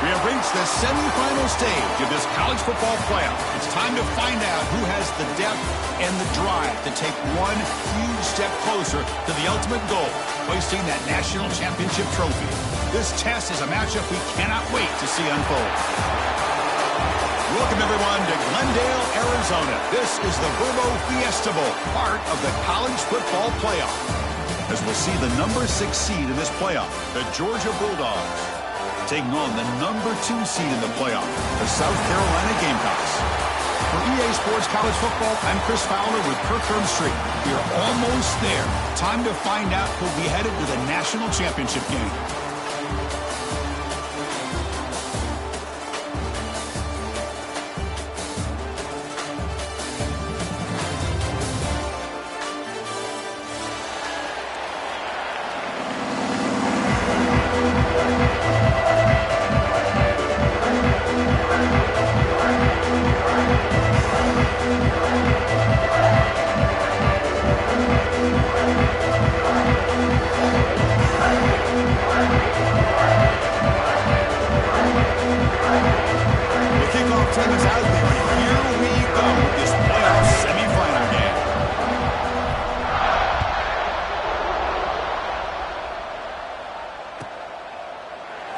We have reached the semifinal stage of this college football playoff. It's time to find out who has the depth and the drive to take one huge step closer to the ultimate goal, hoisting that national championship trophy. This test is a matchup we cannot wait to see unfold. Welcome, everyone, to Glendale, Arizona. This is the Verbo Fiesta Bowl, part of the college football playoff. As we'll see the number 6 seed in this playoff, the Georgia Bulldogs, taking on the number 2 seed in the playoff, the South Carolina Gamecocks. For EA Sports College Football, I'm Chris Fowler with Kirkland Street. We are almost there. Time to find out who'll be headed to the national championship game.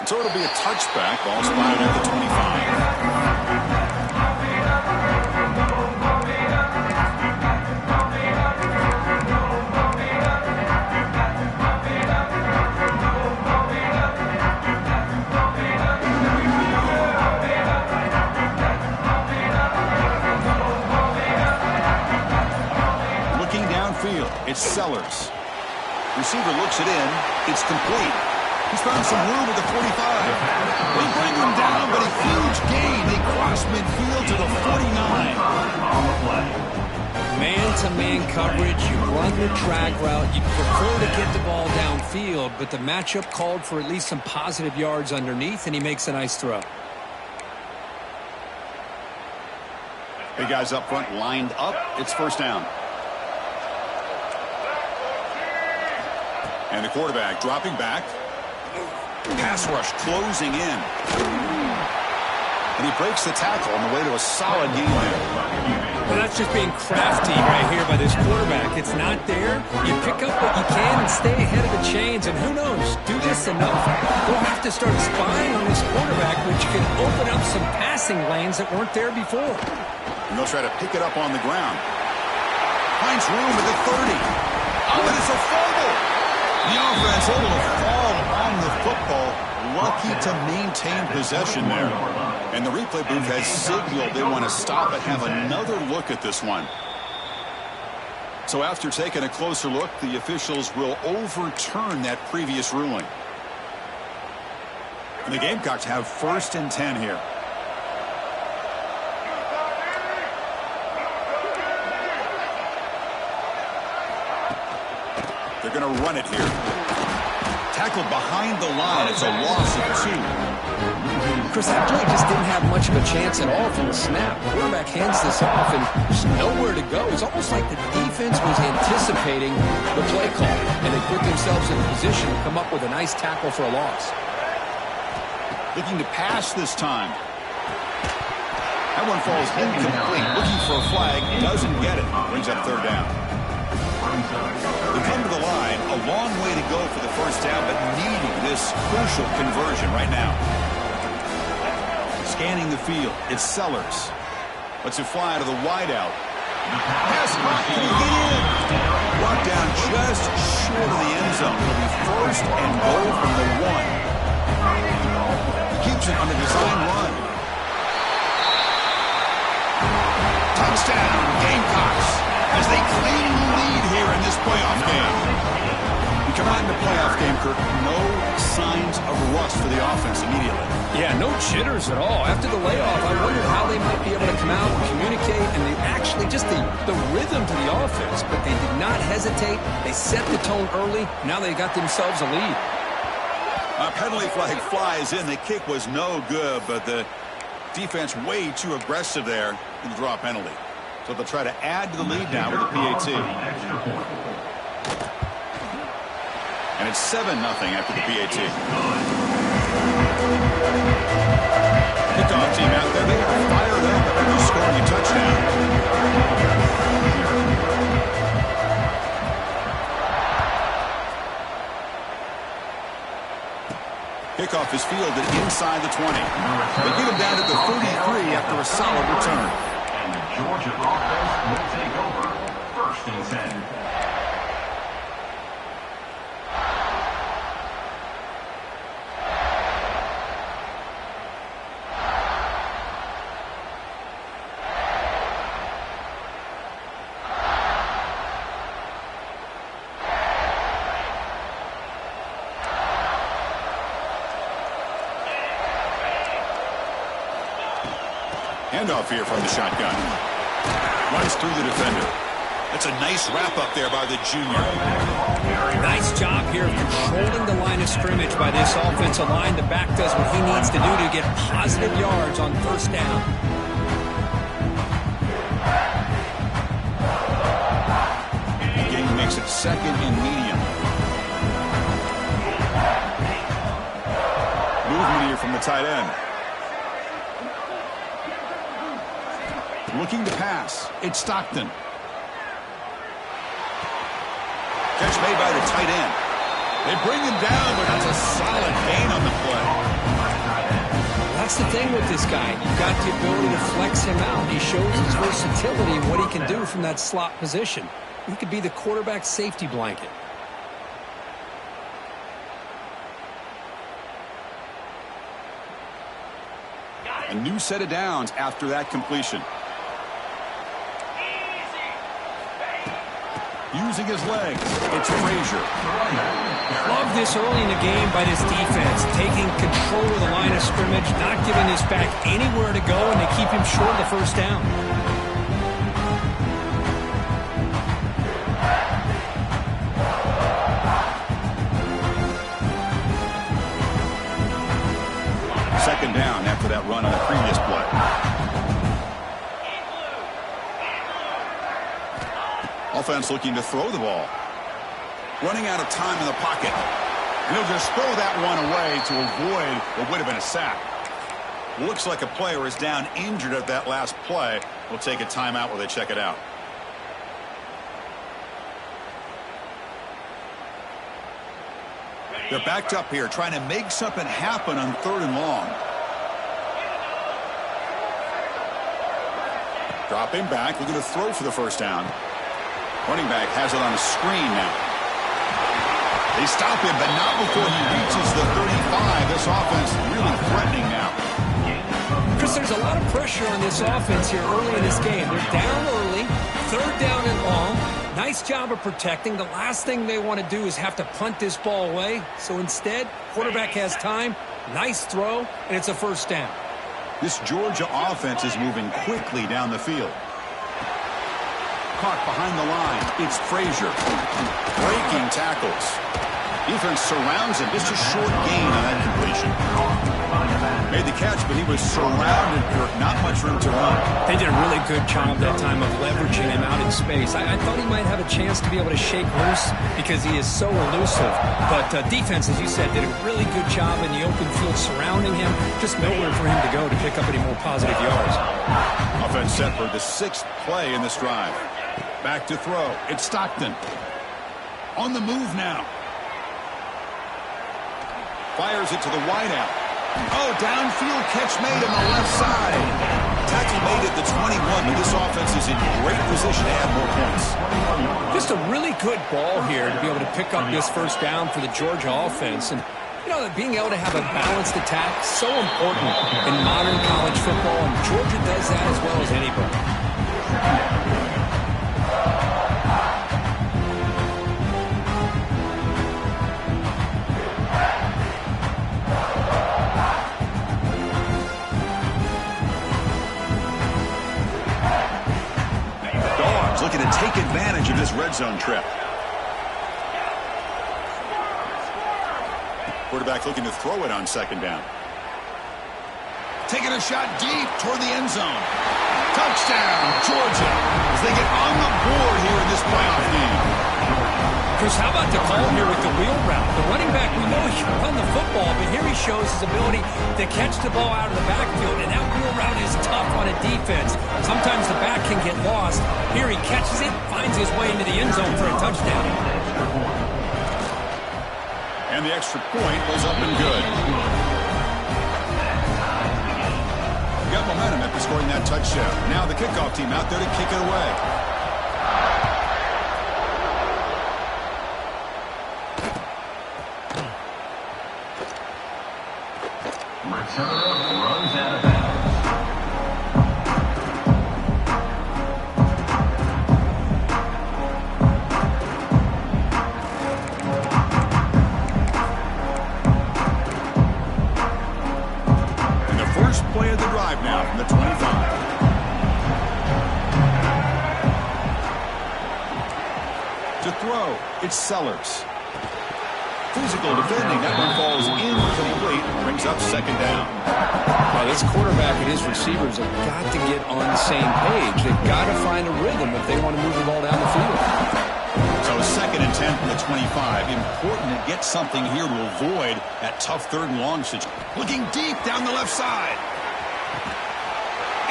So it'll be a touchback, ball spotted at the 25. Looking downfield, it's Sellers. Receiver looks it in, it's complete. He's found some room at the 45. They'll bring him down, but a huge gain some man coverage, you run the drag route, you prefer to get the ball downfield, but the matchup called for at least some positive yards underneath, and he makes a nice throw. Big guys up front lined up. It's first down. And the quarterback dropping back. Pass rush closing in. And he breaks the tackle on the way to a solid game there. Well, that's just being crafty right here by this quarterback. It's not there. You pick up what you can and stay ahead of the chains. And who knows, do this enough, they'll have to start spying on this quarterback, which can open up some passing lanes that weren't there before. And they'll try to pick it up on the ground. Finds room at the 30. Oh, and it's a fumble. The offense able to fall on the football. Lucky to maintain possession there. And the replay booth has signaled they want to stop and have another look at this one. So after taking a closer look, the officials will overturn that previous ruling. And the Gamecocks have 1st and 10 here. They're going to run it here. Tackled behind the line. It's a loss of 2. Chris, that play just didn't have much of a chance at all from the snap. The quarterback hands this off, and there's nowhere to go. It's almost like the defense was anticipating the play call, and they put themselves in a position to come up with a nice tackle for a loss. Looking to pass this time. That one falls incomplete. Looking for a flag. Doesn't get it. Brings up 3rd down. They come to the line. A long way to go for the first down, but needing this crucial conversion right now. Scanning the field. It's Sellers. Lets it fly to the wideout. Pass hot. Can he get in? Brought down just short of the end zone. It'll be 1st and goal from the 1. He keeps it on the design run. Touchdown, Gamecocks, as they claim the lead here in this playoff game. We come out in the playoff game, Kirk. No signs of rust for the offense immediately. Yeah, no jitters at all. After the layoff, I wondered how they might be able to come out and communicate, and they actually just the rhythm to the offense, but they did not hesitate. They set the tone early. Now they got themselves a lead. A penalty flag flies in. The kick was no good, but the defense way too aggressive there in the draw penalty. So they'll try to add to the lead now with the PAT. And it's 7-0 after the PAT. Kickoff team out there. They are fired up after scoring a touchdown. Kickoff is fielded inside the 20. They get him down to the 33 after a solid return. And the Georgia offense will take over 1st and 10. Handoff here from the shotgun. Runs through the defender. That's a nice wrap-up there by the junior. Nice job here of controlling the line of scrimmage by this offensive line. The back does what he needs to do to get positive yards on 1st down. The game makes it 2nd and medium. Movement here from the tight end. Looking to pass. It's Stockton. Catch made by the tight end. They bring him down, but that's a solid gain on the play. That's the thing with this guy. You've got the ability to flex him out. He shows his versatility and what he can do from that slot position. He could be the quarterback safety blanket. A new set of downs after that completion. Using his legs, it's Frazier. Love this early in the game by this defense, taking control of the line of scrimmage, not giving this back anywhere to go, and they keep him short of the 1st down. Second down after that run on the previous play. Offense looking to throw the ball. Running out of time in the pocket. And he'll just throw that one away to avoid what would have been a sack. Looks like a player is down injured at that last play. We'll take a timeout while they check it out. They're backed up here trying to make something happen on 3rd and long. Dropping back, looking to throw for the first down. Running back has it on a screen now. They stop him, but not before he reaches the 35. This offense really threatening now. Chris, there's a lot of pressure on this offense here early in this game. They're down early, 3rd down and long. Nice job of protecting. The last thing they want to do is have to punt this ball away. So instead, quarterback has time, nice throw, and it's a first down. This Georgia offense is moving quickly down the field. Caught behind the line. It's Frazier. Breaking tackles. Defense surrounds him. Just a short gain on that completion. Made the catch, but he was surrounded, Kirk. Not much room to run. They did a really good job that time of leveraging him out in space. I thought he might have a chance to be able to shake loose because he is so elusive. But defense, as you said, did a really good job in the open field surrounding him. Just nowhere for him to go to pick up any more positive yards. Offense set for the 6th play in this drive. Back to throw. It's Stockton. On the move now. Fires it to the wideout. Oh, downfield catch made on the left side. Tackle made at the 21, but this offense is in great position to add more points. Just a really good ball here to be able to pick up this first down for the Georgia offense. And, you know, being able to have a balanced attack, so important in modern college football, and Georgia does that as well as anybody. Looking to take advantage of this red zone trip. Quarterback looking to throw it on 2nd down. Taking a shot deep toward the end zone. Touchdown, Georgia, as they get on the board here in this playoff game. Chris, how about the call here with the wheel route? The running back, we know he can run the football, but here he shows his ability to catch the ball out of the backfield, and that wheel route is tough on a defense. Sometimes the back can get lost. Here he catches it, finds his way into the end zone for a touchdown. And the extra point was up and good. Got momentum after scoring that touchdown. Now the kickoff team out there to kick it away. Return runs out of bounds. And the first play of the drive now from the 25. To throw, it's Sellers. Physical defending. That one falls incomplete. Brings up 2nd down. Well, this quarterback and his receivers have got to get on the same page. They've got to find a rhythm if they want to move the ball down the field. So 2nd and 10 from the 25. Important to get something here to avoid that tough 3rd and long situation. Looking deep down the left side.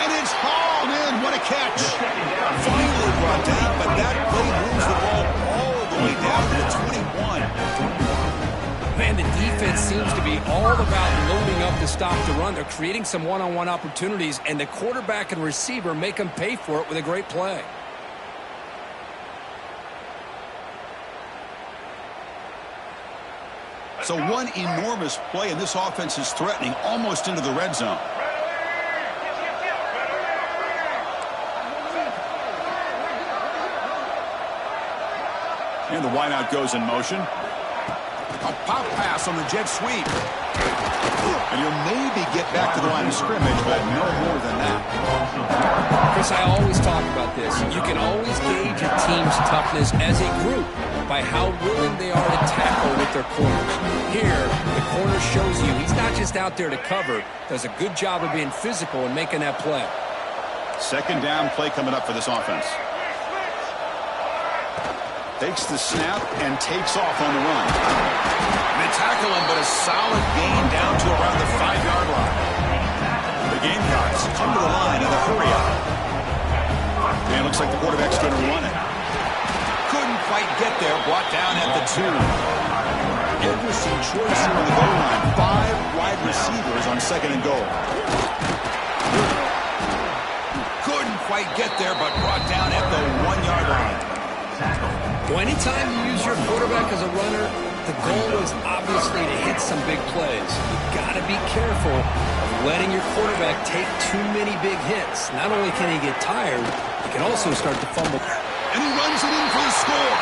And it's hauled in. What a catch. Finally brought down, but that play moves the ball all the way down to the 21. Man, the defense seems to be all about loading up to stop the run. They're creating some one-on-one opportunities, and the quarterback and receiver make them pay for it with a great play. So one enormous play, and this offense is threatening almost into the red zone. And the wideout goes in motion. A pop pass on the jet sweep. And he'll maybe get back to the line of scrimmage, but no more than that. Chris, I always talk about this. You can always gauge a team's toughness as a group by how willing they are to tackle with their corners. Here, the corner shows you he's not just out there to cover, does a good job of being physical and making that play. Second down play coming up for this offense. Takes the snap and takes off on the run. They tackle him, but a solid gain down to around the 5-yard line. The Gamecocks come to the line in the hurry up. And it looks like the quarterback's going to run it. Couldn't quite get there, brought down at the 2. Interesting choice here on the goal line. 5 wide receivers on second and goal. Couldn't quite get there, but brought down at the 1-yard line. Well, anytime you use your quarterback as a runner, the goal is obviously to hit some big plays. You've got to be careful of letting your quarterback take too many big hits. Not only can he get tired, he can also start to fumble. And he runs it in for the score.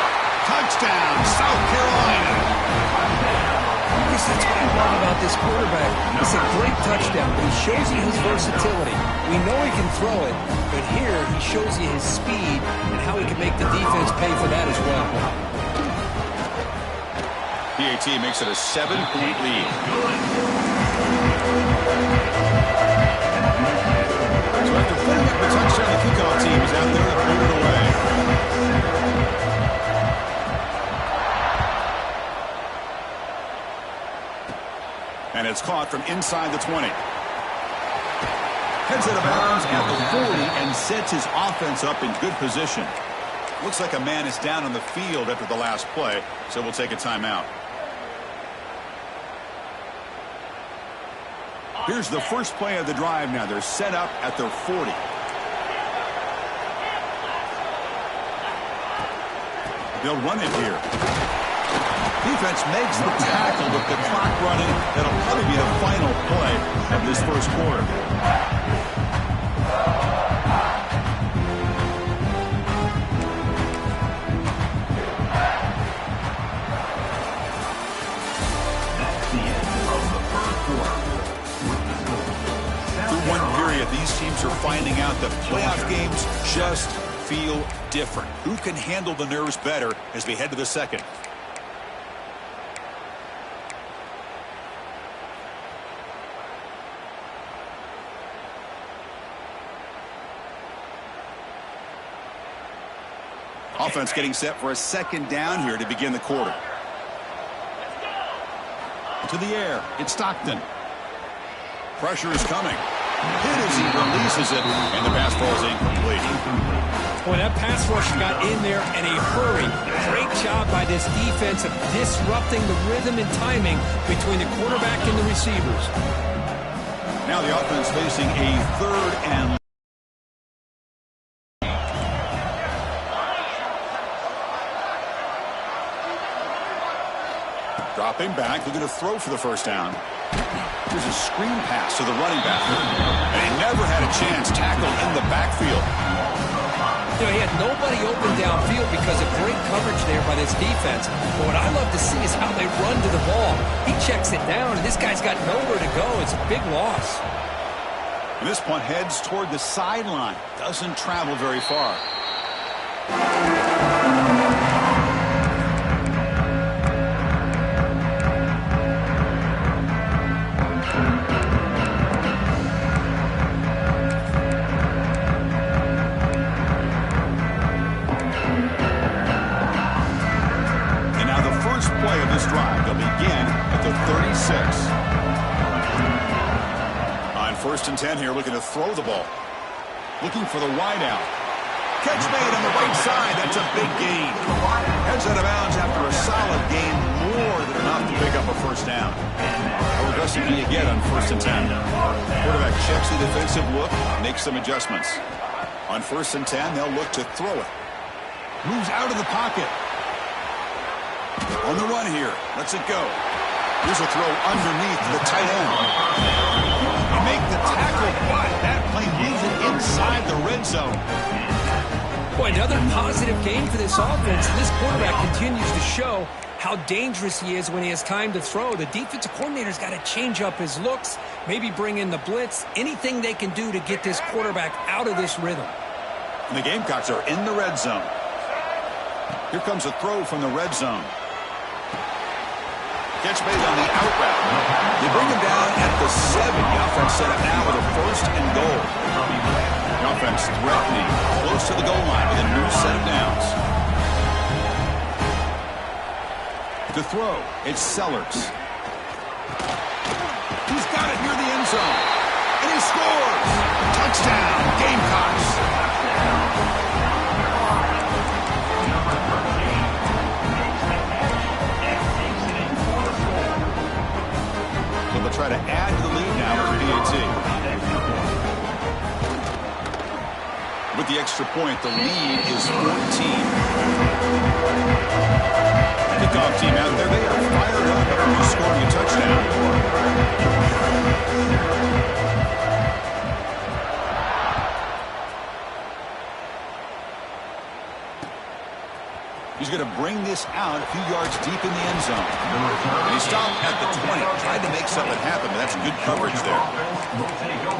Touchdown, South Carolina. I guess that's what I love about this quarterback. It's a great touchdown, but he shows you his versatility. We know he can throw it, but here he shows you his speed and how he can make the defense pay for that as well. PAT makes it a 7-point lead. So after putting up the touchdown, the kickoff team is out there to put it away. And it's caught from inside the 20. Heads out of bounds at the 40 and sets his offense up in good position. Looks like a man is down on the field after the last play, so we'll take a timeout. Here's the first play of the drive now. They're set up at their 40. They'll run it here. Defense makes the tackle with the clock running. That'll probably be the final play of this first quarter. Through one period, these teams are finding out that playoff games just feel different. Who can handle the nerves better as we head to the second? Offense getting set for a second down here to begin the quarter. To the air, it's Stockton. Pressure is coming. Hit as he releases it, and the pass falls incomplete. Boy, that pass rush got in there in a hurry. Great job by this defense of disrupting the rhythm and timing between the quarterback and the receivers. Now the offense facing a 3rd and dropping back, looking to throw for the first down. Here's a screen pass to the running back. And he never had a chance. Tackled in the backfield. You know, he had nobody open downfield because of great coverage there by this defense. But what I love to see is how they run to the ball. He checks it down, and this guy's got nowhere to go. It's a big loss. And this punt heads toward the sideline. Doesn't travel very far. Play of this drive. They'll begin at the 36. On 1st and 10 here, looking to throw the ball. Looking for the wide out. Catch made on the right side. That's a big gain. Heads out of bounds after a solid gain. More than enough to pick up a first down. How aggressive do you get on 1st and 10? Quarterback checks the defensive look, makes some adjustments. On 1st and 10, they'll look to throw it. Moves out of the pocket. On the run here. Lets it go. Here's a throw underneath the tight end. They make the tackle, but that play leaves it inside the red zone. Boy, another positive game for this offense. This quarterback continues to show how dangerous he is when he has time to throw. The defensive coordinator's got to change up his looks, maybe bring in the blitz, anything they can do to get this quarterback out of this rhythm. And the Gamecocks are in the red zone. Here comes a throw from the red zone. Catch made on the out route. They bring him down at the 7. The offense set up now with a 1st and goal. The offense threatening close to the goal line with a new set of downs. To throw, it's Sellers. He's got it near the end zone. And he scores! Touchdown, Gamecocks! They'll try to add to the lead now with the PAT. With the extra point, the lead is 14. Kickoff team out there. They are fired up after scoring a touchdown. He's going to bring this out a few yards deep in the end zone. And he stopped at the 20. Tried to make something happen, but that's good coverage there.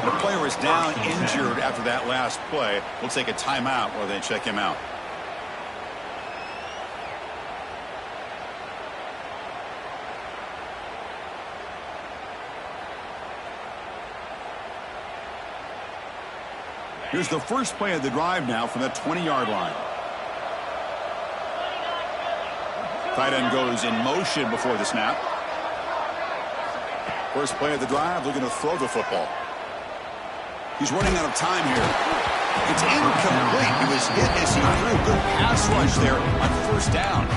The player is down injured after that last play. We'll take a timeout while they check him out. Here's the first play of the drive now from that 20-yard line. Tight end goes in motion before the snap. First play of the drive, looking to throw the football. He's running out of time here. It's incomplete. He was hit as he threw. Good pass rush there on 1st down.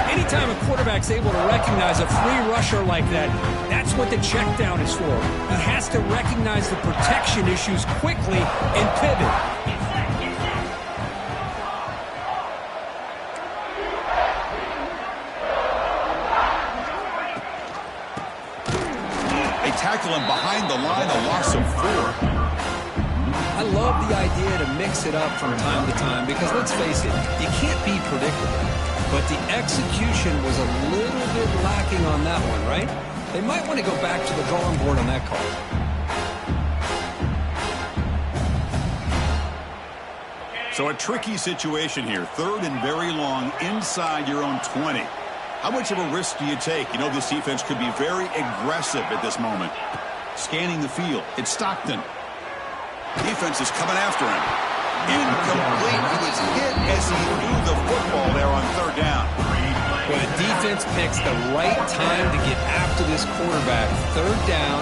Anytime a quarterback's able to recognize a free rusher like that, that's what the check down is for. He has to recognize the protection issues quickly and pivot. Tackle him behind the line, a loss of 4. I love the idea to mix it up from time to time because, let's face it, you can't be predictable. But the execution was a little bit lacking on that one, right? They might want to go back to the drawing board on that call. So a tricky situation here. 3rd and very long inside your own 20. How much of a risk do you take? You know this defense could be very aggressive at this moment. Scanning the field. It's Stockton. Defense is coming after him. Incomplete. He was hit as he threw the football there on 3rd down. Well, the defense picks the right time to get after this quarterback. 3rd down,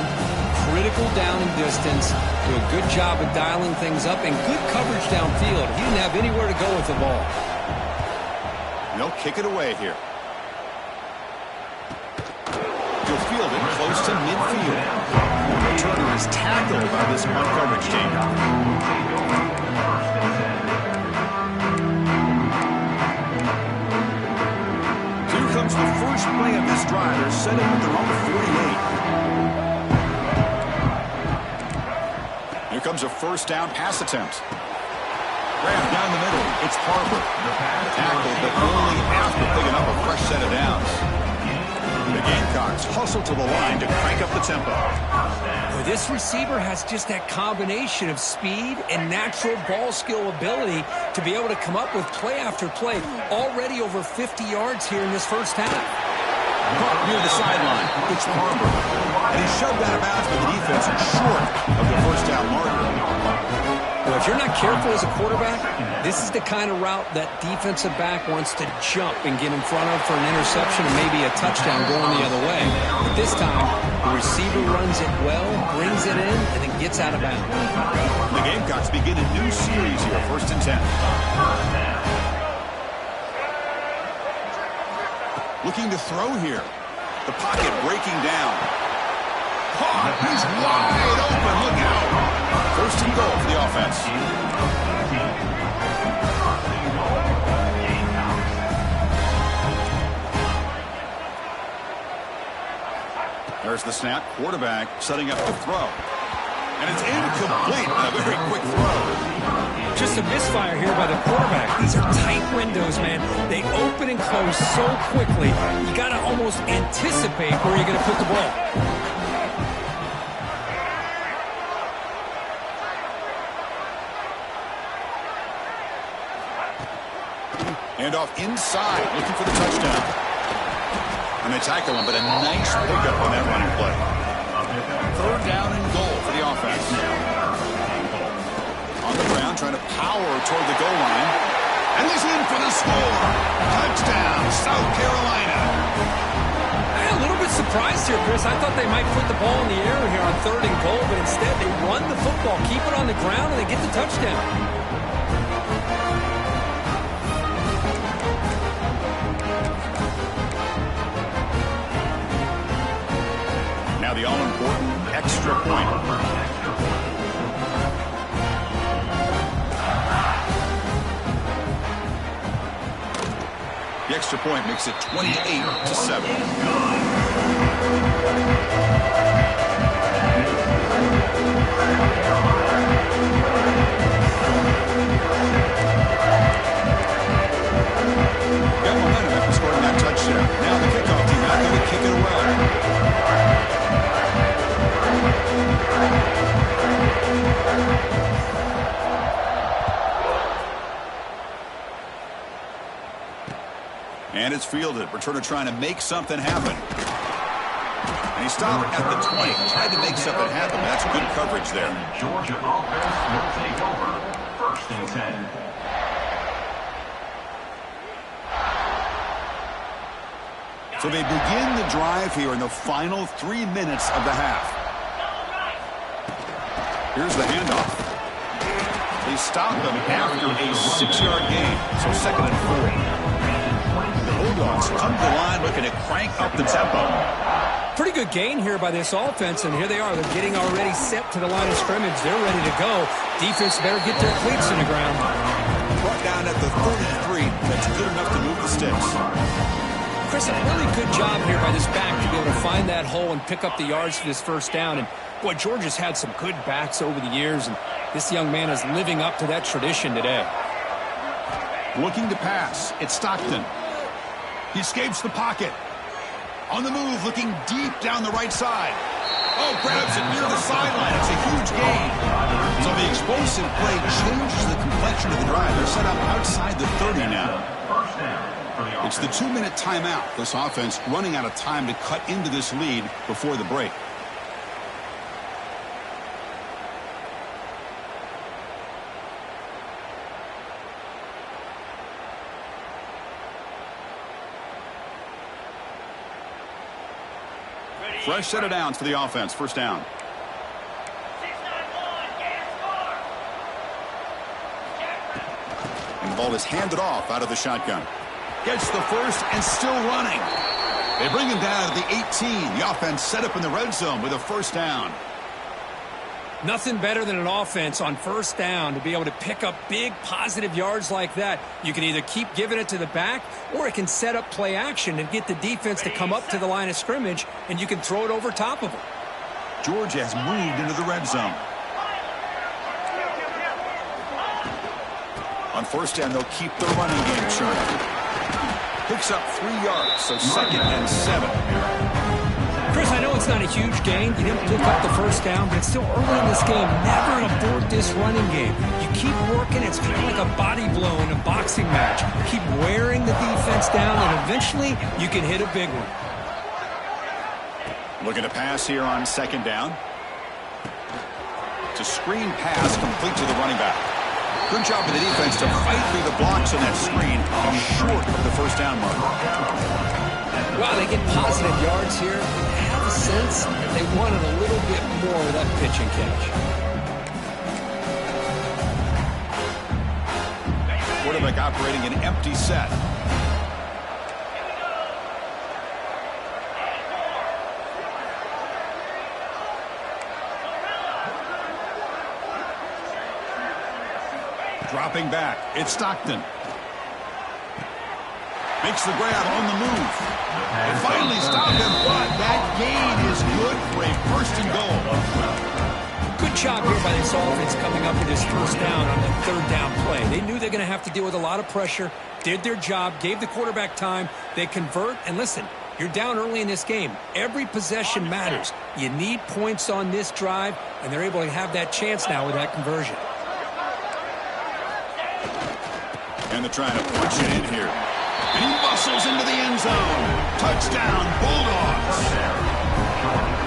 critical down and distance. Do a good job of dialing things up and good coverage downfield. He didn't have anywhere to go with the ball. They'll kick it away here. He'll field it close to midfield. Turner is tackled by this punt coverage team. So here comes the first play of this drive. They're setting up their own 48. Here comes a 1st down pass attempt. Graham down the middle. It's Harper. Tackled, but only after picking up a fresh set of downs. The Gamecocks hustle to the line to crank up the tempo. Well, this receiver has just that combination of speed and natural ball skill ability to be able to come up with play after play. Already over 50 yards here in this 1st half. Caught near the sideline. It's Harper. And he's shoved out of bounds, but the defense is short of the 1st down marker. Well, if you're not careful as a quarterback, this is the kind of route that defensive back wants to jump and get in front of for an interception and maybe a touchdown going the other way. But this time, the receiver runs it well, brings it in, and then gets out of bounds. The Gamecocks begin a new series here, 1st and 10. Looking to throw here. The pocket breaking down. Caught. He's wide open. Look out. 1st and goal for the offense. There's the snap. Quarterback setting up the throw. And it's incomplete on a very quick throw. Just a misfire here by the quarterback. These are tight windows, man. They open and close so quickly. You got to almost anticipate where you're going to put the ball. And off inside, looking for the touchdown. And they tackle him, but a nice pickup on that running play. Third down and goal for the offense. On the ground, trying to power toward the goal line. And he's in for the score. Touchdown, South Carolina. I'm a little bit surprised here, Chris. I thought they might put the ball in the air here on third and goal, but instead they run the football, keep it on the ground, and they get the touchdown. Now the all-important extra point. The extra point makes it 28-7. Got momentum after scoring that touchdown. Now the kickoff team out there to kick it away. And it's fielded. Returner trying to make something happen. And he stopped at the 20. Tried to make something happen. That's good coverage there. Georgia offense will take over. First and 10. So they begin the drive here in the final 3 minutes of the half. Here's the handoff. They stop them after a 6-yard gain. So second and 4. The Bulldogs come to the line looking to crank up the tempo. Pretty good gain here by this offense, and here they are. They're getting already set to the line of scrimmage. They're ready to go. Defense better get their cleats in the ground. Brought down at the 33. That's good enough to move the sticks. Chris, a really good job here by this back to be able to find that hole and pick up the yards for this first down. And, boy, Georgia's had some good backs over the years, and this young man is living up to that tradition today. Looking to pass. It's Stockton. He escapes the pocket. On the move, looking deep down the right side. Oh, grabs it near the sideline. It's a huge gain. So the explosive play changes the complexion of the drive. They're set up outside the 30 now. It's the 2-minute timeout. This offense running out of time to cut into this lead before the break. Fresh set of downs for the offense. First down. And the ball is handed off out of the shotgun. Gets the first and still running. They bring him down to the 18. The offense set up in the red zone with a first down. Nothing better than an offense on first down to be able to pick up big positive yards like that. You can either keep giving it to the back, or it can set up play action and get the defense to come up to the line of scrimmage, and you can throw it over top of them. Georgia has moved into the red zone. On first down, they'll keep the running game churning. Picks up 3 yards, so second and 7. Chris, I know it's not a huge gain. You didn't pick up the first down, but it's still early in this game. Never abort this running game. You keep working. It's kind of like a body blow in a boxing match. Keep wearing the defense down, and eventually you can hit a big one. Looking to pass here on second down. It's a screen pass complete to the running back. Good job of the defense to fight through the blocks on that screen and short of the first down mark. Wow, they get positive yards here. I have a sense that they wanted a little bit more of that pitch and catch. Quarterback operating an empty set. Dropping back. It's Stockton. Makes the grab on the move. And finally stopped him, but that gain is good for a first and goal. Good job here by this offense coming up with this first down on the third down play. They knew they're going to have to deal with a lot of pressure, did their job, gave the quarterback time. They convert, and listen, you're down early in this game. Every possession matters. You need points on this drive, and they're able to have that chance now with that conversion. And And they're trying to punch it in here. And he muscles into the end zone. Touchdown, Bulldogs.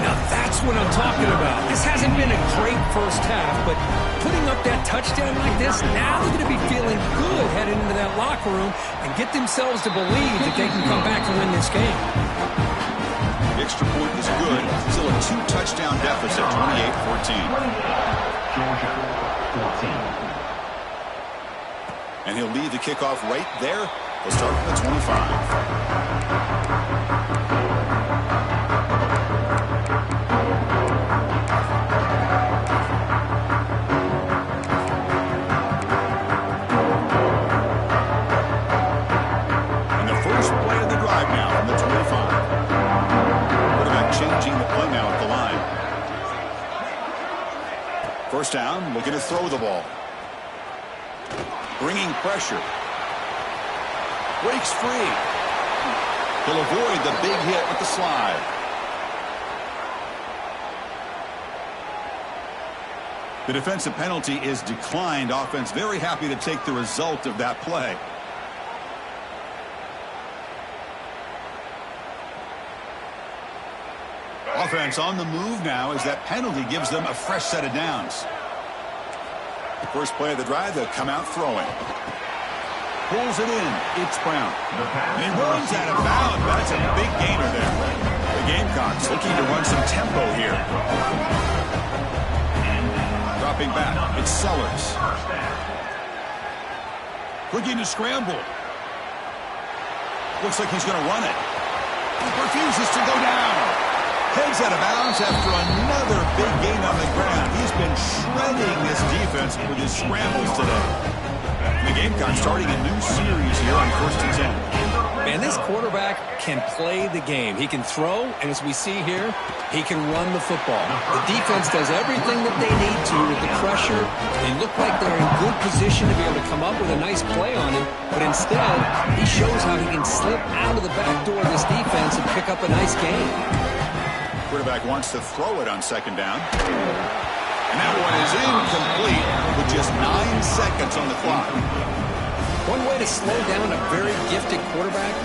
Now that's what I'm talking about. This hasn't been a great first half, but putting up that touchdown like this, now they're going to be feeling good heading into that locker room and get themselves to believe that they can come back and win this game. The extra point is good. Still a 2-touchdown deficit, 28-14. Georgia 14. And he'll lead the kickoff right there. He'll start from the 25. First down, looking to throw the ball. Bringing pressure. Breaks free. He'll avoid the big hit with the slide. The defensive penalty is declined. Offense very happy to take the result of that play. Offense on the move now as that penalty gives them a fresh set of downs. The first play of the drive, they'll come out throwing. Pulls it in. It's Brown. And he runs out of bounds. That's a big gainer there. The Gamecocks looking to run some tempo here. Dropping back. It's Sellers. Looking to scramble. Looks like he's going to run it. He refuses to go down. Heads out of bounds after another big gain on the ground. He's been shredding this defense with his scrambles today. And the Gamecocks starting a new series here on 1st and 10. Man, this quarterback can play the game. He can throw, and as we see here, he can run the football. The defense does everything that they need to with the pressure. They look like they're in good position to be able to come up with a nice play on him, but instead, he shows how he can slip out of the back door of this defense and pick up a nice gain. Quarterback wants to throw it on second down. And that one is incomplete with just 9 seconds on the clock. One way to slow down a very gifted quarterback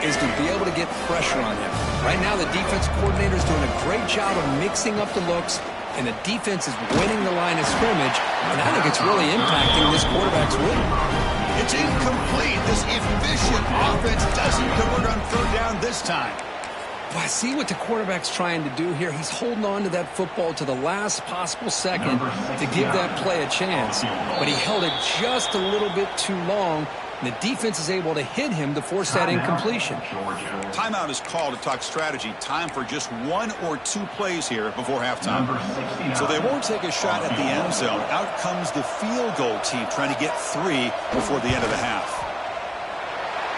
is to be able to get pressure on him. Right now, the defense coordinator is doing a great job of mixing up the looks, and the defense is winning the line of scrimmage, and I think it's really impacting this quarterback's win. It's incomplete. This efficient offense doesn't convert on third down this time. Well, I see what the quarterback's trying to do here. He's holding on to that football to the last possible second to give that play a chance. But he held it just a little bit too long, and the defense is able to hit him to force that incompletion. Timeout is called to talk strategy. Time for just 1 or 2 plays here before halftime. So they won't take a shot at the end zone. Out comes the field goal team trying to get 3 before the end of the half.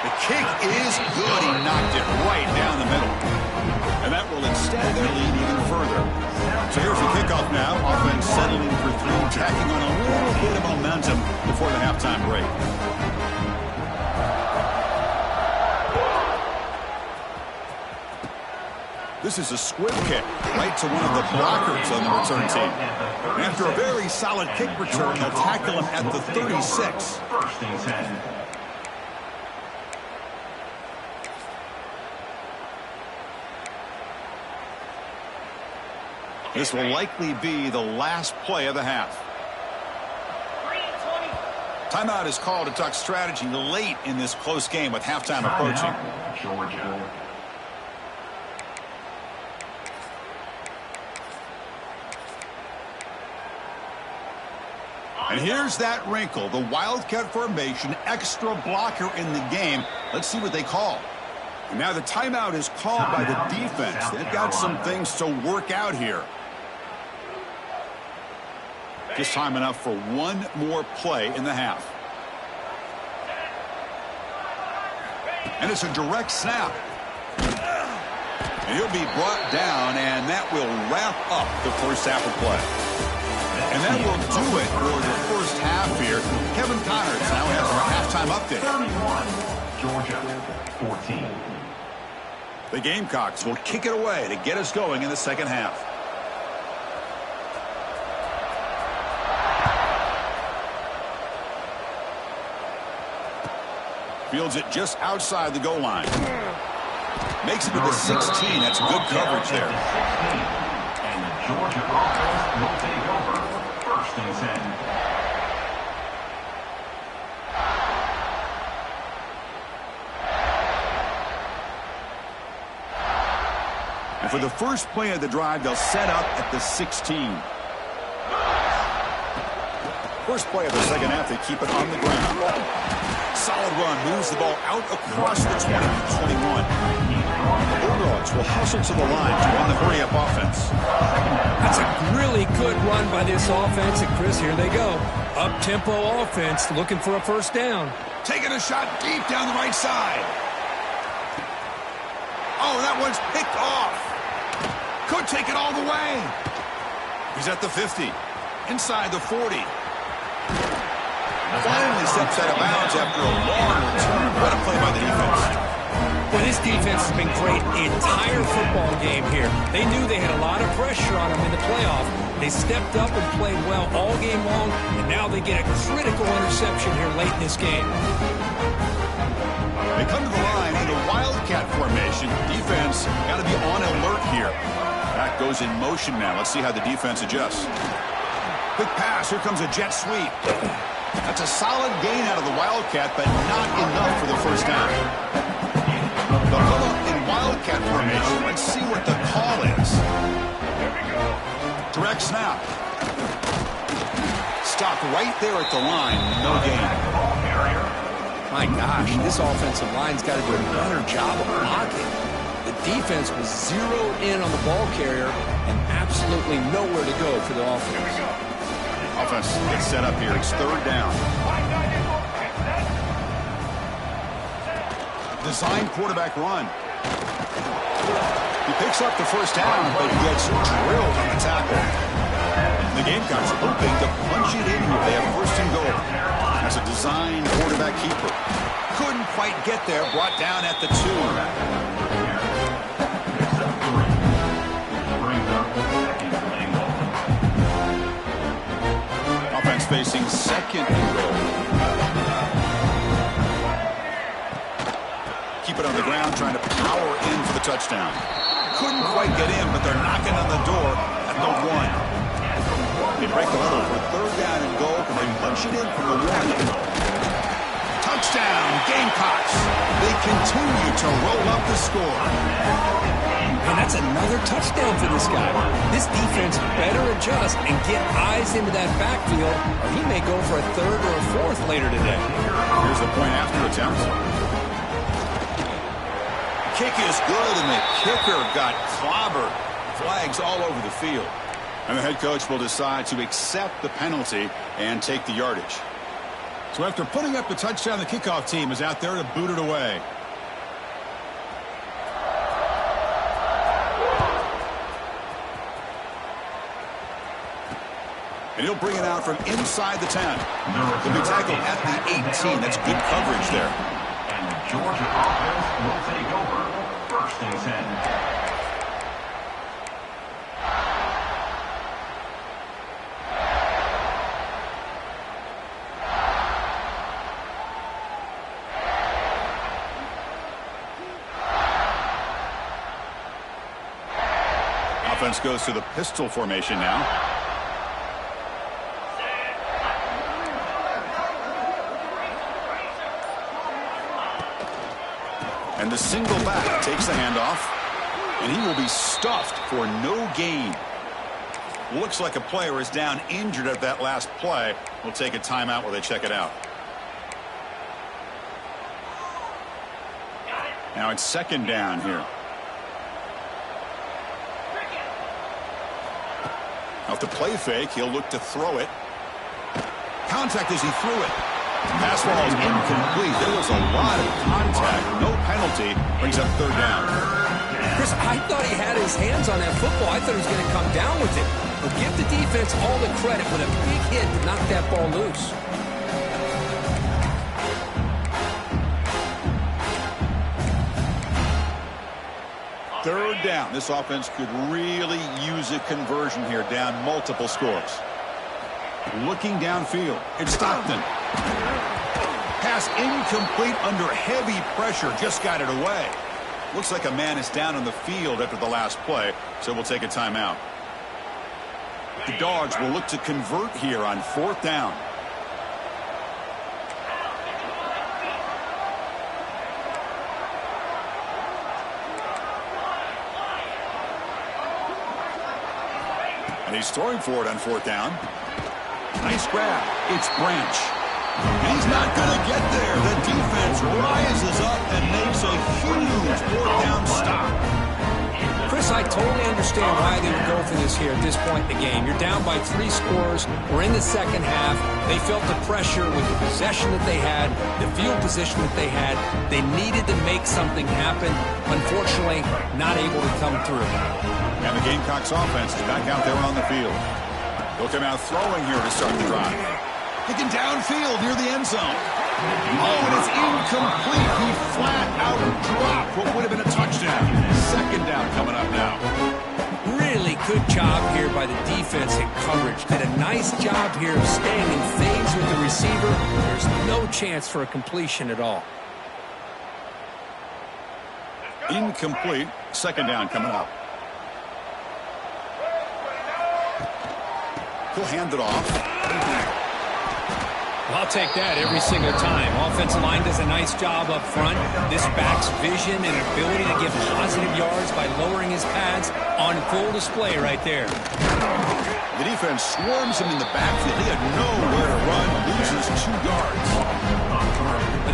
The kick is good. He knocked it right down the middle. And that will extend their lead even further. So here's the kickoff now. Offense settling for 3, tacking on a little bit of momentum before the halftime break. This is a squib kick right to one of the blockers on the return team. And after a very solid kick return, they'll tackle him at the 36. 1st and 10. This will likely be the last play of the half. Timeout is called to talk strategy late in this close game with halftime approaching. Georgia. And here's that wrinkle, the Wildcat formation, extra blocker in the game. Let's see what they call. And now the timeout is called by the defense. They've got some things to work out here. Just time enough for 1 more play in the half. And it's a direct snap. And he'll be brought down, and that will wrap up the first half of play. And that will do it for the first half here. Kevin Connors now has our halftime update. 31, Georgia 14. The Gamecocks will kick it away to get us going in the second half. Fields it just outside the goal line. Makes it to the 16. That's good coverage there. And the Georgia offense will take over. First and 10. And for the first play of the drive, they'll set up at the 16. First play of the second half, they keep it on the ground. Solid run, moves the ball out across the 20-21. The Bulldogs will hustle to the line to run a hurry-up offense. That's a really good run by this offense. And, Chris, here they go. Up-tempo offense looking for a first down. Taking a shot deep down the right side. Oh, that one's picked off. Could take it all the way. He's at the 50. Inside the 40. Finally steps out of bounds after a long return. What a play by the defense. Well, this defense has been great the entire football game here. They knew they had a lot of pressure on them in the playoff. They stepped up and played well all game long, and now they get a critical interception here late in this game. They come to the line in a wildcat formation. Defense got to be on alert here. That goes in motion now. Let's see how the defense adjusts. Quick pass. Here comes a jet sweep. That's a solid gain out of the wildcat, but not enough for the first down. They'll come up in wildcat formation. Let's see what the call is. Direct snap. Stopped right there at the line. No gain. My gosh, this offensive line's got to do a better job of blocking. The defense was zeroed in on the ball carrier and absolutely nowhere to go for the offense. Offense gets set up here. It's third down. Design quarterback run. He picks up the first down, but he gets drilled on the tackle. And the Gamecocks hoping to punch it in here. They have first and goal. That's a design quarterback keeper. Couldn't quite get there. Brought down at the 2. Facing second and goal. Keep it on the ground, trying to power in for the touchdown. Couldn't quite get in, but they're knocking on the door at the 1. They break the huddle for third down and goal, and they punch it in from the 1. Touchdown, Gamecocks. They continue to roll up the score. And that's another touchdown for this guy. This defense better adjust and get eyes into that backfield, or he may go for a third or a fourth later today. Here's the point after attempt. Kick is good, and the kicker got clobbered. Flags all over the field. And the head coach will decide to accept the penalty and take the yardage. So after putting up the touchdown, the kickoff team is out there to boot it away. And he'll bring it out from inside the 10. He'll be tackled at the 18. That's good coverage there. And the Georgia offense will take over. First and 10. Offense goes to the pistol formation now. And the single back takes the handoff, and he will be stuffed for no gain. Looks like a player is down injured at that last play. We'll take a timeout while they check it out. Now it's second down here. Off the play fake, he'll look to throw it. Contact as he threw it. Pass ball is incomplete. There was a lot of contact. No penalty. Brings up third down. Chris, I thought he had his hands on that football. I thought he was going to come down with it. But give the defense all the credit with a big hit to knock that ball loose. Third down. This offense could really use a conversion here, down multiple scores. Looking downfield. It's Stockton. Pass incomplete under heavy pressure. Just got it away. Looks like a man is down on the field after the last play, so we'll take a timeout. The Dogs will look to convert here on 4th down. And he's throwing for it on 4th down. Nice grab. It's Branch. And he's not going to get there. The defense rises up and makes a huge 4th down stop. Chris, I totally understand why they would go for this here at this point in the game. You're down by 3 scores. We're in the second half. They felt the pressure with the possession that they had, the field position that they had. They needed to make something happen. Unfortunately, not able to come through. And the Gamecocks offense is back out there on the field. They'll come out throwing here to start the drive. Kicking downfield near the end zone. Oh, and it's incomplete. He flat out dropped what would have been a touchdown. 2nd down coming up now. Really good job here by the defense in coverage. Did a nice job here of staying in phase with the receiver. There's no chance for a completion at all. Incomplete. 2nd down coming up. He'll hand it off. I'll take that every single time. Offensive line does a nice job up front. This back's vision and ability to get positive yards by lowering his pads on full display right there. The defense swarms him in the backfield. He had nowhere to run. Loses 2 yards.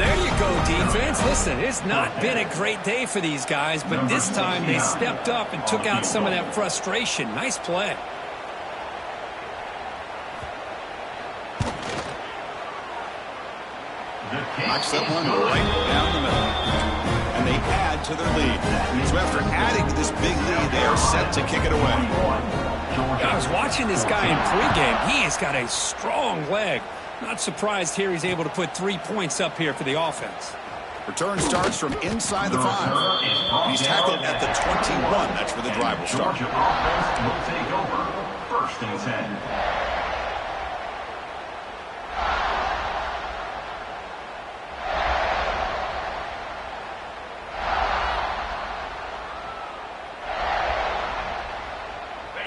There you go, defense. Listen, it's not been a great day for these guys, but this time they stepped up and took out some of that frustration. Nice play. Knocks that one right down the middle. And they add to their lead. So after adding to this big lead, they are set to kick it away. I was watching this guy in pregame. He has got a strong leg. Not surprised here he's able to put 3 points up here for the offense. Return starts from inside the 5. He's tackled at the 21. That's where the drive will start. Georgia offense will take over. 1st and 10.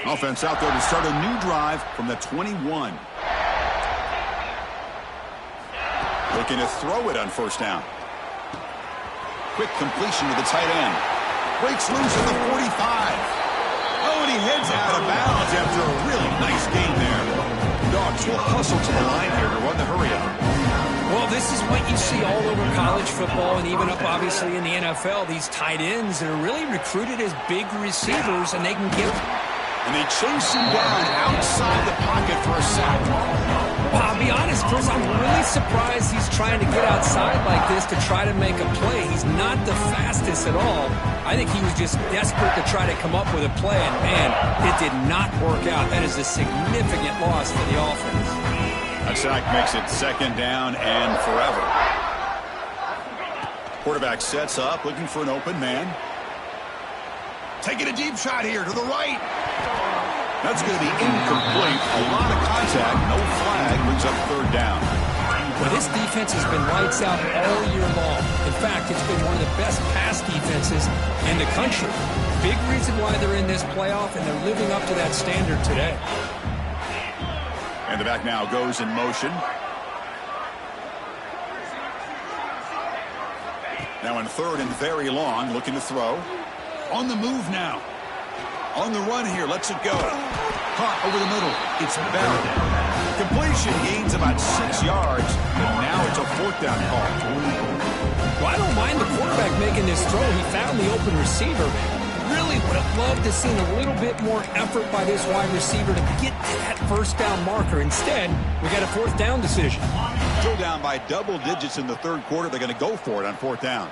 Offense out there to start a new drive from the 21. Looking to throw it on 1st down. Quick completion to the tight end. Breaks loose at the 45. Oh, and he heads out of bounds after a really nice gain there. Dogs will hustle to the line here to run the hurry up. Well, this is what you see all over college football and even up, obviously, in the NFL. These tight ends that are really recruited as big receivers, and they can give... And they chase him down outside the pocket for a sack. Well, I'll be honest, Chris, I'm really surprised he's trying to get outside like this to try to make a play. He's not the fastest at all. I think he was just desperate to try to come up with a play, and, man, it did not work out. That is a significant loss for the offense. A sack makes it 2nd down and forever. Quarterback sets up, looking for an open man. Taking a deep shot here to the right. That's going to be incomplete. A lot of contact, no flag, brings up 3rd down. Well, this defense has been lights out all year long. In fact, it's been one of the best pass defenses in the country. Big reason why they're in this playoff, and they're living up to that standard today. And the back now goes in motion. Now in 3rd and very long, looking to throw. On the move now. On the run here, lets it go. Caught over the middle. It's Bell. Completion gains about 6 yards, but now it's a 4th down call. Well, I don't mind the quarterback making this throw. He found the open receiver. Really would have loved to see a little bit more effort by this wide receiver to get to that 1st down marker. Instead, we got a 4th down decision. Still down by double digits in the 3rd quarter. They're going to go for it on 4th down.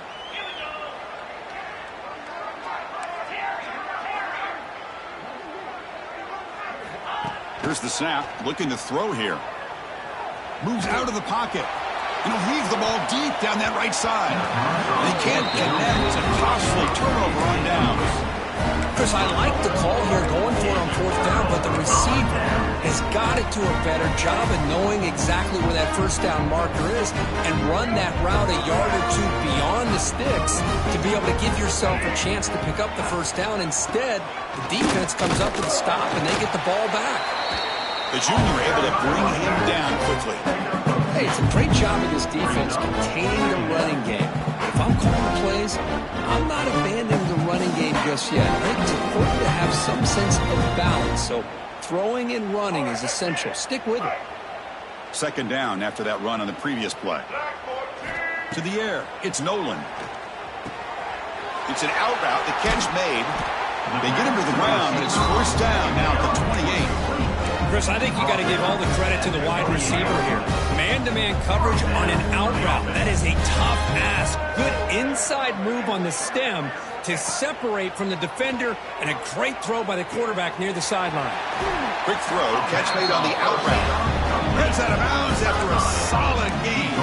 Here's the snap, looking to throw here. Moves out of the pocket. And he'll heave the ball deep down that right side. They can't connect. A costly turnover on downs. Chris, Chris, I like the call here going for it on fourth down, but the receiver has got to do a better job of knowing exactly where that first down marker is and run that route a yard or two beyond the sticks to be able to give yourself a chance to pick up the first down. Instead, the defense comes up with a stop and they get the ball back. The junior able to bring him down quickly. Hey, it's a great job of this defense containing the running game. If I'm calling the plays, I'm not abandoning the running game just yet. I think it's important to have some sense of balance. So throwing and running is essential. Stick with it. Second down after that run on the previous play. To the air, it's Nolan. It's an out route. The catch made. They get him to the ground, but it's first down now at the 28. Chris, I think you got to give all the credit to the wide receiver here. Man-to-man coverage on an out route. That is a tough ask. Good inside move on the stem to separate from the defender, and a great throw by the quarterback near the sideline. Quick throw, catch made on the out route. Heads out of bounds after a solid gain.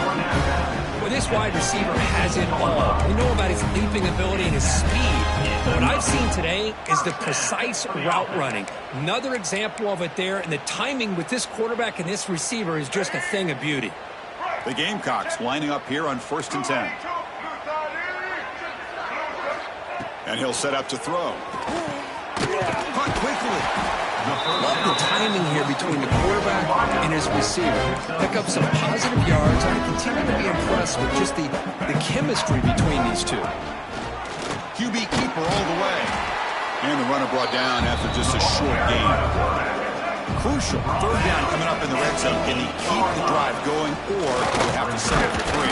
Well, this wide receiver has it all. We know about his leaping ability and his speed. What I've seen today is the precise route running. Another example of it there, and the timing with this quarterback and this receiver is just a thing of beauty. The Gamecocks lining up here on 1st and 10. And he'll set up to throw. Caught quickly. Love the timing here between the quarterback and his receiver. Pick up some positive yards, and I continue to be impressed with just the chemistry between these two. QB keeper all the way. And the runner brought down after just a short gain. Crucial. Third down coming up in the red zone. Can he keep the drive going, or do we have to settle for 3?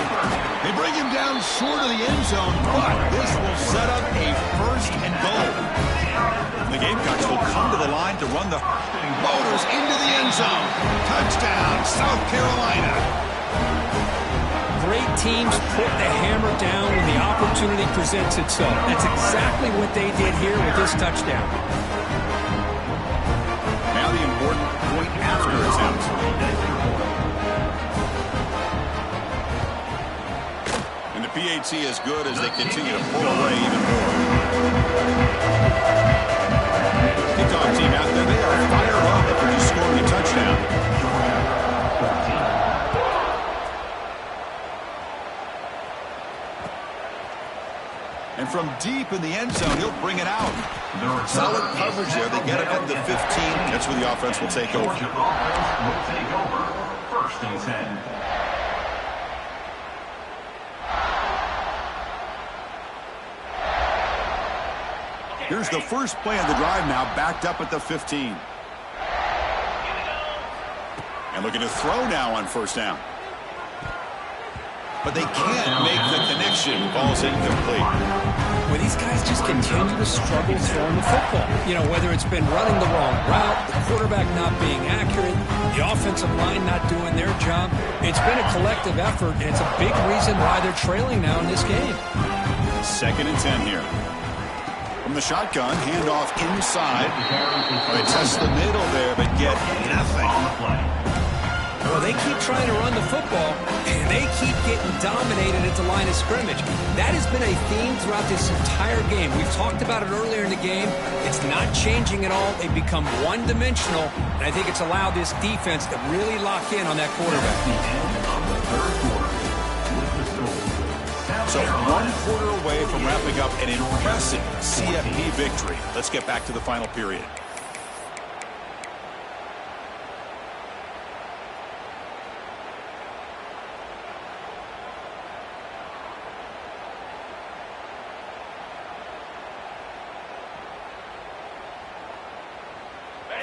They bring him down short of the end zone, but this will set up a first and goal. The Gamecocks will come to the line to run the motors into the end zone. Touchdown, South Carolina. Great teams put the hammer down when the opportunity presents itself. That's exactly what they did here with this touchdown. Now the important point after is out. And the PAT is good as they continue to pull away even more. Kickoff team out there, they are fired up after just scoring a touchdown. And from deep in the end zone, he'll bring it out. Solid coverage there. They get it at the 15. That's where the offense will take over. Georgia offense will take over. 1st and 10. Here's the first play of the drive now, backed up at the 15. And looking to throw now on first down. But they can't make the connection. Ball's incomplete. Well, these guys just continue to struggle throwing the football. You know, whether it's been running the wrong route, the quarterback not being accurate, the offensive line not doing their job. It's been a collective effort, and it's a big reason why they're trailing now in this game. 2nd and 10 here. From the shotgun, handoff inside. They test the middle there, but get nothing. Well, they keep trying to run the football, and they keep getting dominated at the line of scrimmage. That has been a theme throughout this entire game. We've talked about it earlier in the game. It's not changing at all. They've become one-dimensional, and I think it's allowed this defense to really lock in on that quarterback. So 1 quarter away from wrapping up an impressive CFP victory. Let's get back to the final period.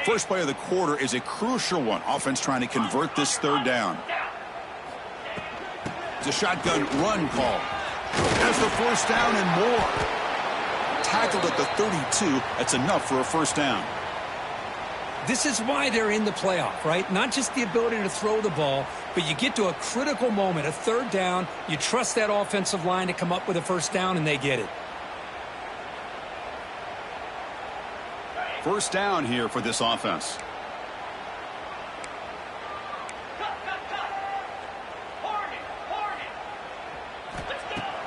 First play of the quarter is a crucial one. Offense trying to convert this 3rd down. It's a shotgun run call. Has the first down and more. Tackled at the 32. That's enough for a first down. This is why they're in the playoff, right? Not just the ability to throw the ball, but you get to a critical moment, a 3rd down. You trust that offensive line to come up with a first down, and they get it. First down here for this offense.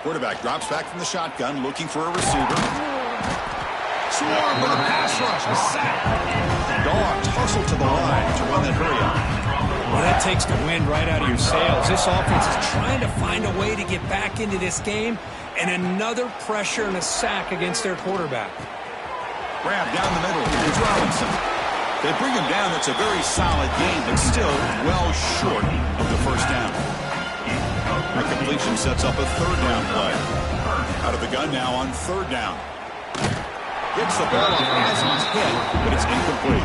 Quarterback drops back from the shotgun, looking for a receiver. swarm with a pass rush. A sack. Dogs hustle to the line to run that hurry up. Well, that takes the wind right out of your sails. This offense is trying to find a way to get back into this game, and another pressure and a sack against their quarterback. Grab down the middle. It's Robinson. They bring him down. It's a very solid game, but still well short of the first down. The completion sets up a third down play. Out of the gun now on third down. Gets the ball up as he's hit, but it's incomplete.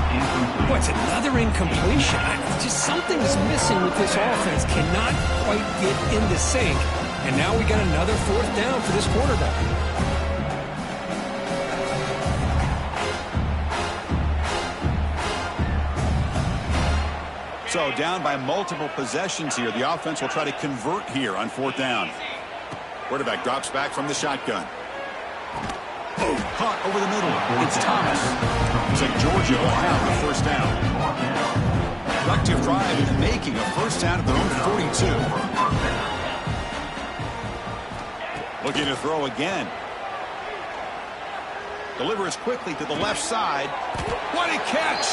Boy, it's another incompletion. Just something is missing with this offense. Cannot quite get into sync. And now we got another fourth down for this quarterback. So down by multiple possessions here. The offense will try to convert here on fourth down. Quarterback drops back from the shotgun. Caught over the middle. It's Thomas. So Georgia will have the first down. Productive drive in the making, a first down at their own 42. Looking to throw again. Delivers quickly to the left side. What a catch!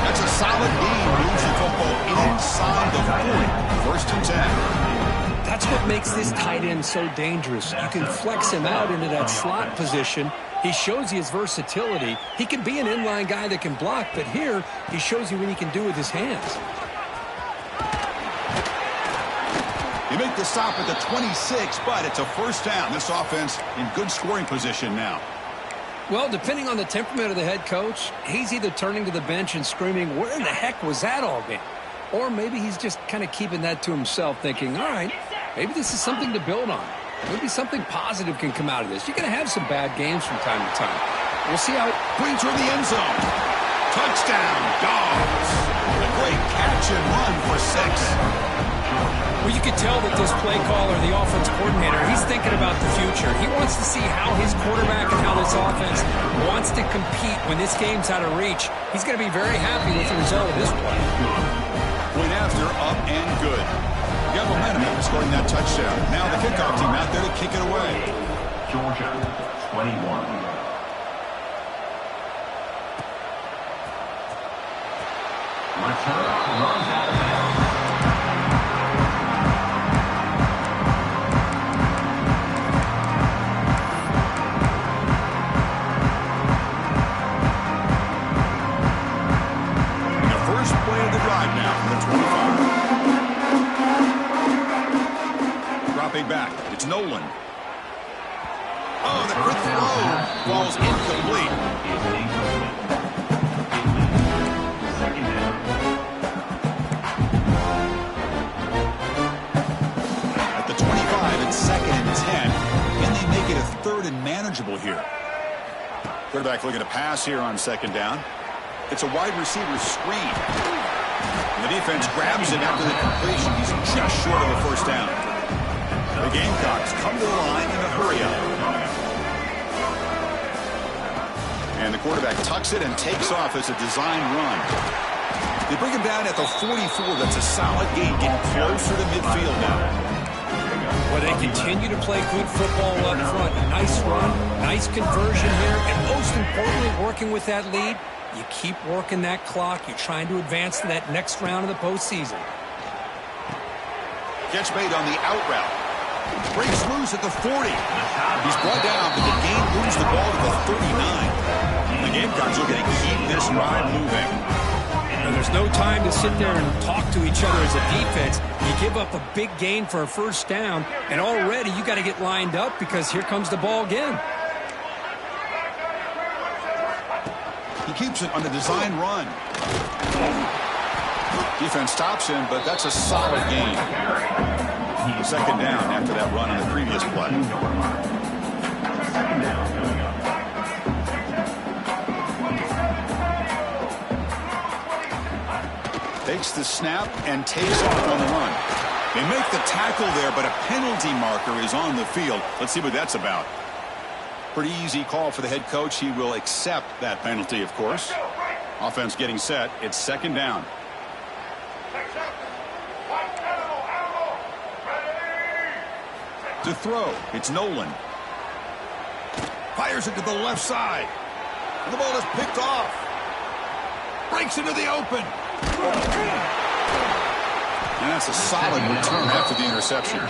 That's a solid gain. Moves the football inside the 40. First and 10. That's what makes this tight end so dangerous. You can flex him out into that slot position. He shows you his versatility. He can be an inline guy that can block, but here he shows you what he can do with his hands. You make the stop at the 26, but it's a first down. This offense in good scoring position now. Well, depending on the temperament of the head coach, he's either turning to the bench and screaming, where in the heck was that all game? Or maybe he's just kind of keeping that to himself, thinking, all right, maybe this is something to build on. Maybe something positive can come out of this. You're going to have some bad games from time to time. We'll see how it brings her the end zone. Touchdown, Dogs. A great catch and run for 6. Well, you can tell that this play caller, the offense coordinator, he's thinking about the future. He wants to see how his quarterback and how this offense wants to compete when this game's out of reach. He's going to be very happy with the result of this play. Point after, up and good. You got momentum after scoring that touchdown. Now the kickoff team out there to kick it away. Georgia, 21. Return runs out of bounds. Back. It's Nolan. Oh, the quick throw falls incomplete. Second down. At the 25, it's second and 10. Can they make it a third and manageable here? Quarterback looking to pass here on second down. It's a wide receiver screen. And the defense grabs it after the completion. He's just short of a first down. The Gamecocks come to the line in a hurry-up. And the quarterback tucks it and takes off as a design run. They bring him down at the 44. That's a solid gain, getting closer to midfield now. Well, they continue to play good football up front. A nice run, nice conversion here, and most importantly, working with that lead, you keep working that clock. You're trying to advance to that next round of the postseason. Catch made on the out route. Breaks loose at the 40. He's brought down, but the game moves the ball to the 39. The Gamecocks looking to keep this drive moving. And there's no time to sit there and talk to each other as a defense. You give up a big gain for a first down, and already you got to get lined up because here comes the ball again. He keeps it on the design run. Defense stops him, but that's a solid gain. Second down after that run on the previous play. Second down. Takes the snap and takes off on the run. They make the tackle there, but a penalty marker is on the field. Let's see what that's about. Pretty easy call for the head coach. He will accept that penalty, of course. Offense getting set. It's second down. To throw, it's Nolan. Fires it to the left side. And the ball is picked off. Breaks into the open. And that's a solid return after the interception.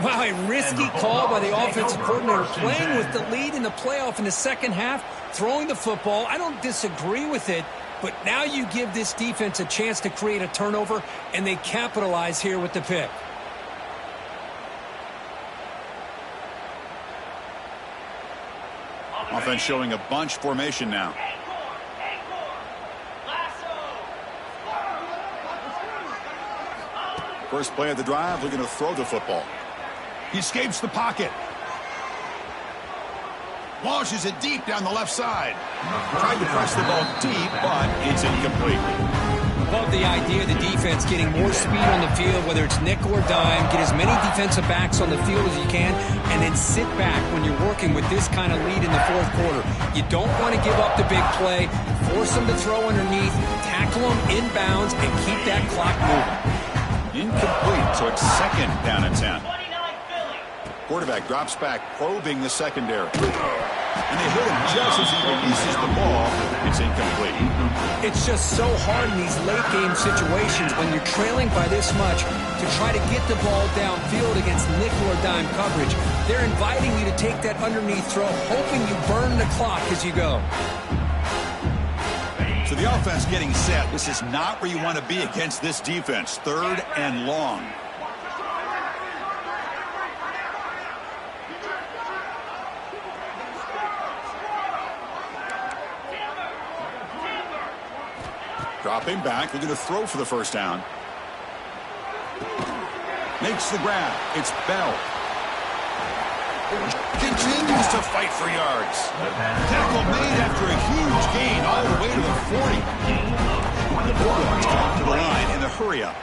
Wow, a risky call by the offensive coordinator, playing with the lead in the playoff in the second half, throwing the football. I don't disagree with it, but now you give this defense a chance to create a turnover, and they capitalize here with the pick. Offense showing a bunch formation now. First play of the drive, looking to throw the football. He escapes the pocket. Launches it deep down the left side. Tried to press the ball deep, but it's incomplete. Love the idea of the defense getting more speed on the field, whether it's nickel or dime, get as many defensive backs on the field as you can, and then sit back when you're working with this kind of lead in the fourth quarter. You don't want to give up the big play, force them to throw underneath, tackle them inbounds, and keep that clock moving. Incomplete, so it's second down and 10. Quarterback drops back, probing the secondary. And they hit him just as he releases the ball. It's incomplete. It's just so hard in these late-game situations when you're trailing by this much to try to get the ball downfield against nickel or dime coverage. They're inviting you to take that underneath throw, hoping you burn the clock as you go. So the offense getting set. This is not where you want to be against this defense. Third and long. Dropping back, looking to throw for the first down. Makes the grab. It's Bell. Continues to fight for yards. Tackle made after a huge gain all the way to the 40. The Bulldogs come to the line in the hurry-up.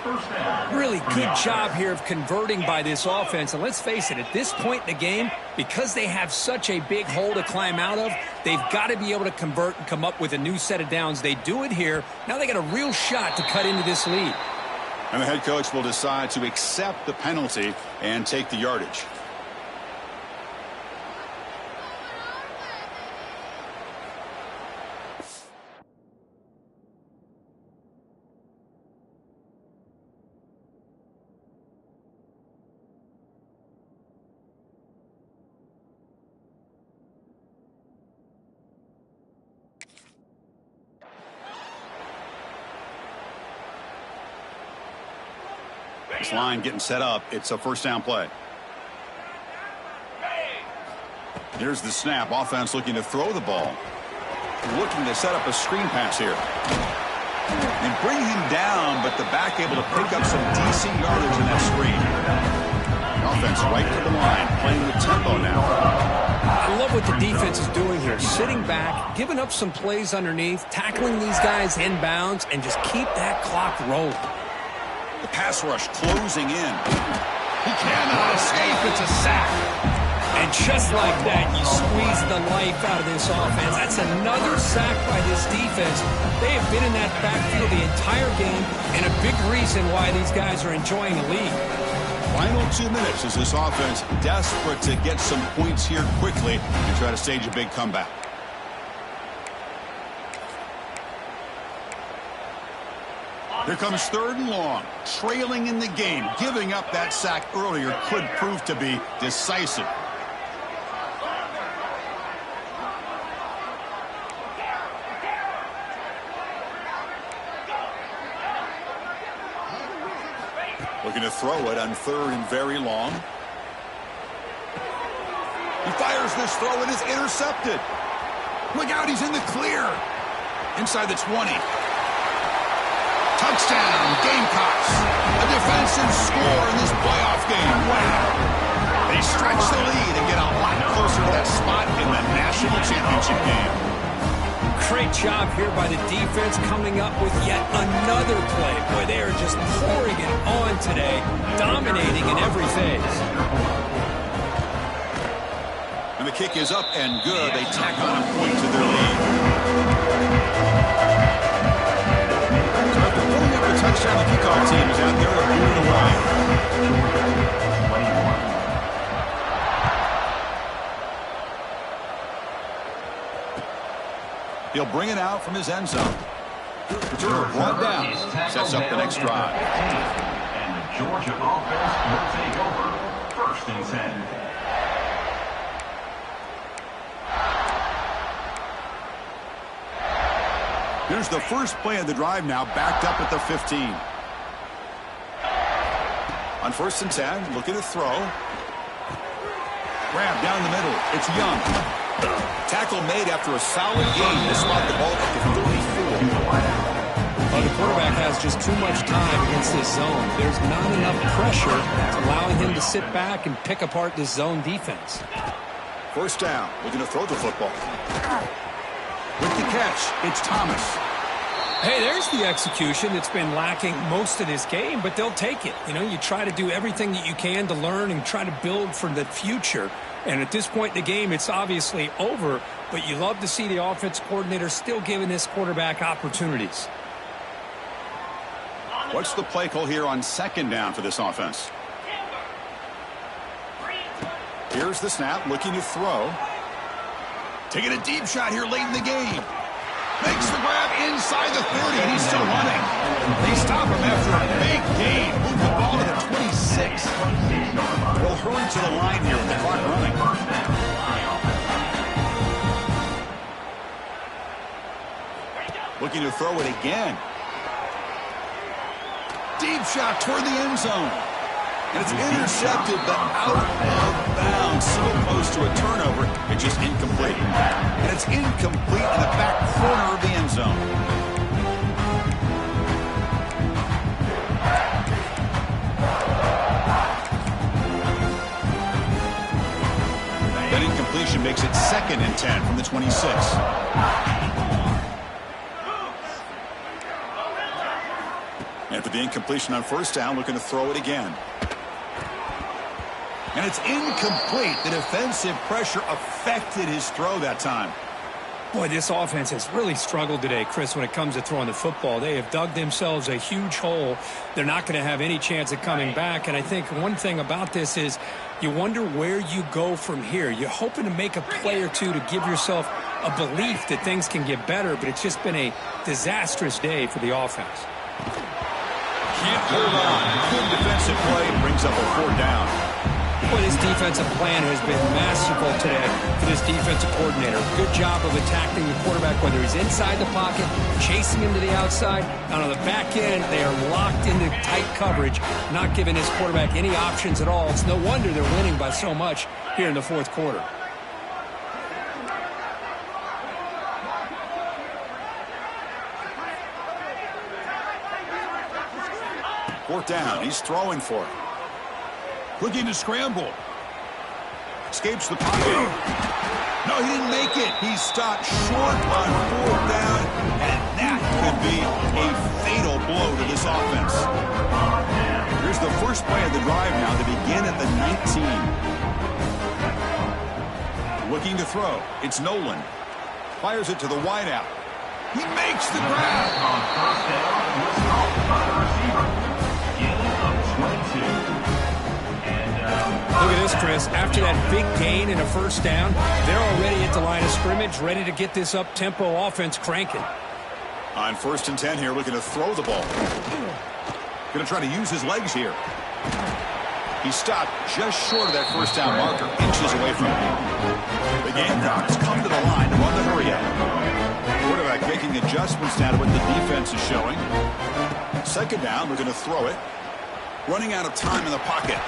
Really good job here of converting by this offense. And let's face it, at this point in the game, because they have such a big hole to climb out of, they've got to be able to convert and come up with a new set of downs. They do it here. Now they got a real shot to cut into this lead. And the head coach will decide to accept the penalty and take the yardage. This line getting set up. It's a first down play. Here's the snap. Offense looking to throw the ball. Looking to set up a screen pass here. And bring him down, but the back able to pick up some decent yardage in that screen. Offense right to the line, playing with tempo now. I love what the defense is doing here. Sitting back, giving up some plays underneath, tackling these guys inbounds, and just keep that clock rolling. The pass rush closing in. He cannot escape. It's a sack. And just like that, you squeeze the life out of this offense. That's another sack by this defense. They have been in that backfield the entire game, and a big reason why these guys are enjoying the lead. Final 2 minutes as this offense desperate to get some points here quickly and try to stage a big comeback. Here comes third and long, trailing in the game. Giving up that sack earlier could prove to be decisive. Looking to throw it on third and very long. He fires this throw and is intercepted. Look out, he's in the clear. Inside the 20. Touchdown, Gamecocks. A defensive score in this playoff game. Wow. They stretch the lead and get a lot closer to that spot in the national championship game. Great job here by the defense coming up with yet another play. Boy, they are just pouring it on today, dominating in every phase. And the kick is up and good. They tack on a point to their lead. So after pulling up a touchdown, the kickoff team is out there to boot it away. He'll bring it out from his end zone. Returner brought down. Sets up the next drive. And the Georgia offense will take over. 1st and 10. Here's the first play of the drive now, backed up at the 15. On 1st and 10, looking to throw. Grab down the middle. It's Young. Tackle made after a solid gain to spot the ball at the 34. Well, the quarterback has just too much time against this zone. There's not enough pressure allowing him to sit back and pick apart this zone defense. 1st down, looking to throw the football. With the catch, it's Thomas. Hey, there's the execution that's been lacking most of this game, but they'll take it. You know, you try to do everything that you can to learn and try to build for the future. And at this point in the game, it's obviously over, but you love to see the offense coordinator still giving this quarterback opportunities. What's the play call here on 2nd down for this offense? Here's the snap, looking to throw. Taking a deep shot here late in the game. Makes the grab inside the 30, and he's still running. They stop him after a big gain. Move the ball to the 26. They'll hurry to the line here with the clock running. Looking to throw it again. Deep shot toward the end zone. And it's intercepted, but out of bounds. So close to a turnover, it's just incomplete. And it's incomplete in the back corner of the end zone. That incompletion makes it 2nd and 10 from the 26. After the incompletion on 1st down, looking to throw it again. And it's incomplete. The defensive pressure affected his throw that time. Boy, this offense has really struggled today, Chris, when it comes to throwing the football. They have dug themselves a huge hole. They're not going to have any chance of coming back. And I think one thing about this is you wonder where you go from here. You're hoping to make a play or two to give yourself a belief that things can get better, but it's just been a disastrous day for the offense. Can't hold on. Good defensive play and brings up a 4th down. Well, this defensive plan has been masterful today for this defensive coordinator. Good job of attacking the quarterback, whether he's inside the pocket, chasing him to the outside, and on the back end, they are locked into tight coverage, not giving his quarterback any options at all. It's no wonder they're winning by so much here in the 4th quarter. Fourth down. He's throwing for it. Looking to scramble. Escapes the pocket. No, he didn't make it. He's stopped short on 4th down, and that could be a fatal blow to this offense. Here's the first play of the drive now to begin at the 19. Looking to throw. It's Nolan. Fires it to the wideout. He makes the grab. On 1st down, was called by the receiver. Gain of 22. Look at this, Chris. After that big gain and a 1st down, they're already at the line of scrimmage, ready to get this up-tempo offense cranking. On 1st and 10 here, looking to throw the ball. Going to try to use his legs here. He stopped just short of that 1st down marker, inches away from it. The Gamecocks come to the line to run the hurry up. Quarterback making adjustments now to what the defense is showing. 2nd down, looking to throw it. Running out of time in the pocket.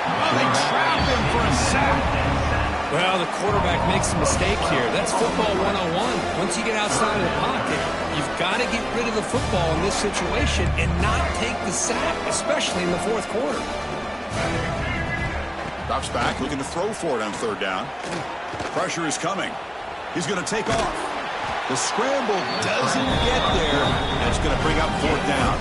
Oh, they trap him for a sack. Well, the quarterback makes a mistake here. That's football 101. Once you get outside of the pocket, you've got to get rid of the football in this situation and not take the sack, especially in the 4th quarter. Drops back, looking to throw for it on 3rd down. Pressure is coming. He's going to take off. The scramble doesn't get there. That's going to bring up 4th down.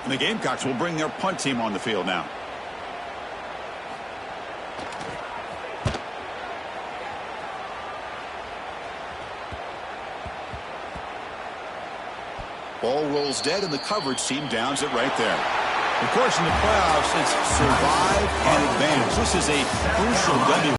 And the Gamecocks will bring their punt team on the field now. Ball rolls dead, and the coverage team downs it right there. Of course, in the playoffs, it's survive and advance. This is a crucial W.